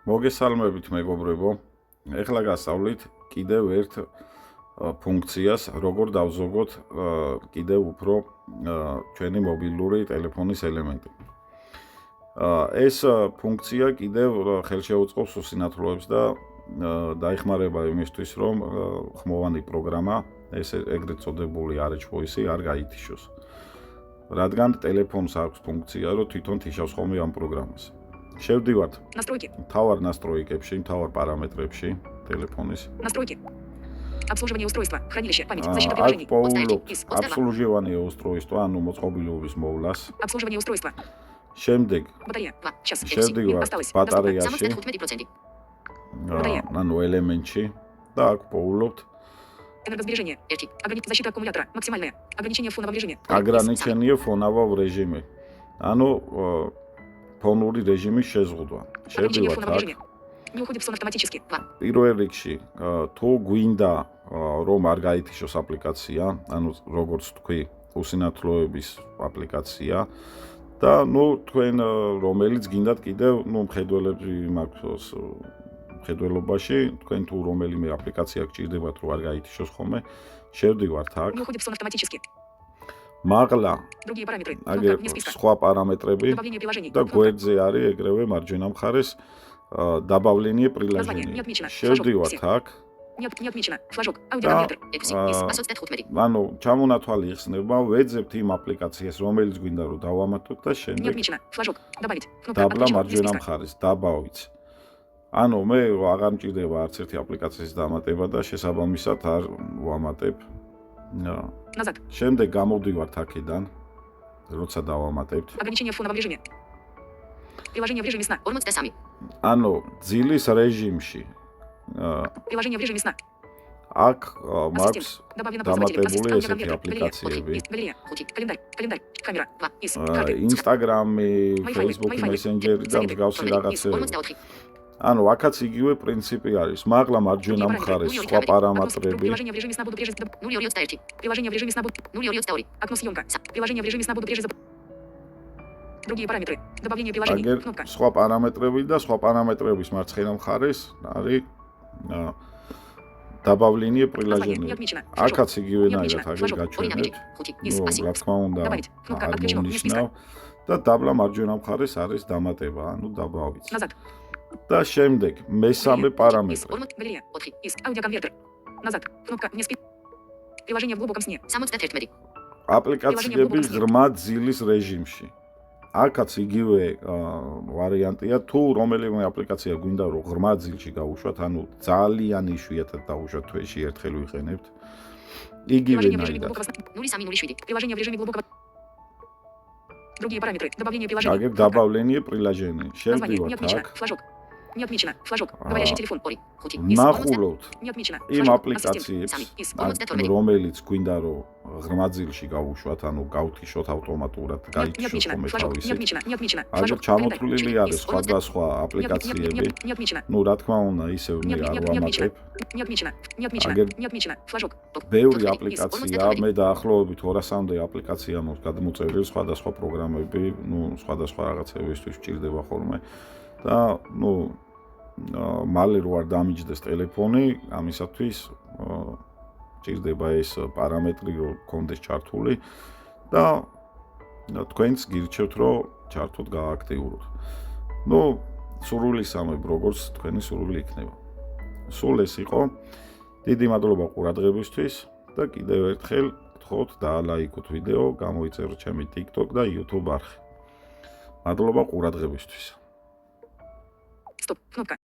მოგესალმებით მეგობრებო. ეხლა გასწავლით კიდევ ერთ ფუნქციას, როგორ დავზოგოთ კიდევ უფრო ჩვენი მობილური ტელეფონის ელემენტი. ეს ფუნქცია კიდევ ხელშეუწყობს უსინათლოებს და დაიხმარება იმისთვის, რომ ხმოვანი პროგრამა, ეს ეგრეთ წოდებული RH voice არ გაითიშოს. რადგან ტელეფონს აქვს ფუნქცია, რომ თვითონ თიშავს ხოლმე ამ პროგრამას. შევდივართ მთავარ настройкებში, მთავარ параметрებში ტელეფონის. Настройки. Обслуживание устройства, хранилище, память, защита приложений. Обслуживание устройства, ანუ მოწყობილობის მოვლას. Обслуживание устройства. შემდეგ Батарея 2 час. შევდივართ осталось. ბატარეაში. 75%. ანუ ელემენტში და აქ პოულობთ Энергосбережение. Защита аккумулятора. Максимальное. Ограничение фонового режима. ограничение фонового режима. ანუ ფონური რეჟიმის შეზღუდვა. შევდივართ აქ. Не уходит в сон автоматически. პირველ რიგში თუ გვინდა რომ არ გაითიშოს აპლიკაცია, ანუ როგორც თქვი, უსინათლოების აპლიკაცია და თქვენ რომელიც გინდათ კიდევ მხედველები მაქვს მხედველობაში, თქვენ თუ რომელიმე აპლიკაცია გჭირდებათ რომ არ გაითიშოს ხოლმე, შევდივართ აქ. Не уходит в сон автоматически. მაღლა Другие параметры. აგერ სხვა პარამეტრები და გვერდზე არის ეგრევე მარჯვენა მხარეს добавление приложений. შევდივართ აქ. Не отмечено. Флажок. Аудиокомпьютер. ანუ ჩამონათვალი იხსნება, ვეძებთ იმ აპლიკაციას, რომელიც გვინდა რომ დავამატოთ და Не შემდეგ отмечено. Флажок. Добавить. დაბლა მარჯვენა მხარეს დავავიც. ანუ მე აღარ მჭირდება არც ერთი აპლიკაციის დამატება და შესაბამისად არ ვამატებ. Назад. შემდეგ გამოვდივართ აქედან, როცა დავამატებთ. Ограничение в фоновом режиме. Приложение в режиме сна. ანუ ძილის რეჟიმში. Приложение в режиме сна. აქ მაქვს დამატებული ესეთი აპლიკაციები. Камера. Instagram-ი, Facebook-ი, Messenger-ი და მსგავსი რაღაცები. ანუ აქაც იგივე პრინციპი არის. მაღლა მარჯვენა მხარეს სხვა პარამეტრები. Приложение в режиме сна буду прежде. Приложение в режиме сна буду. Окно съемка. Приложение в режиме сна буду прежде. Другие параметры. Добавление приложений. Кнопка. სხვა პარამეტრები და სხვა პარამეტრების მარცხენა მხარეს არის добавление приложений. აქაც იგივენაირად აგერ გაჩვენებთ. რა თქმა უნდა, აღნიშნავ და დაბლა მარჯვენა მხარეს არის დამატება, ანუ დავავიც. და შემდეგ მესამე პარამეტრი. Назад. Кнопка вниз. Приложение в глубоком сне. აპლიკაციები ღრმა ძილის რეჟიმში. აქაც იგივე ვარიანტია, თუ რომელიმე აპლიკაცია გვინდა რომ ღრმა ძილში გავუშვათ, ანუ ძალიან იშვიათად დავუშვათ თვეში ერთხელ ვიყენებთ. იგივენაირად. Приложение в режиме глубокого. Другие параметры. Добавление приложений. აგერ добавление приложений. შევდივართ აქ. Флажок. Не отмечено. Флажок. Говорящий телефон. ნახულობთ Не отмечено. იმ აპლიკაციებს, რომელიც გვინდა რომ ღრმა ძილში გავუშვათ, ანუ გავთიშოთ ავტომატურად, გაითიშოთ ხოლმე თავისი. აგერ ჩამოთვლილი არის სხვადასხვა აპლიკაციები. რა თქმა უნდა, ისევ მე არ ვამატებ. ბევრი აპლიკაცია, მე დაახლოებით 200-მდე აპლიკაცია მაქვს გადმოწერილი, სხვადასხვა პროგრამები, სხვადასხვა რაღაცებისთვის ვჭირდება ხოლმე. და მალე რო არ დამიჯდეს ტელეფონი, ამისათვის ჭირდება ეს პარამეტრი რო კონდეს ჩართული და თქვენც გირჩევთ რომ ჩართოთ გააქტიუროთ. სურვილისამებრ როგორც თქვენი სურვილი იქნება. სულ ეს იყო. დიდი მადლობა ყურადღებისთვის და კიდევ ერთხელ გთხოვთ დაალაიქოთ ვიდეო, გამოიწეროთ ჩემი TikTok და YouTube არხი. მადლობა ყურადღებისთვის. Стоп. Кнопка.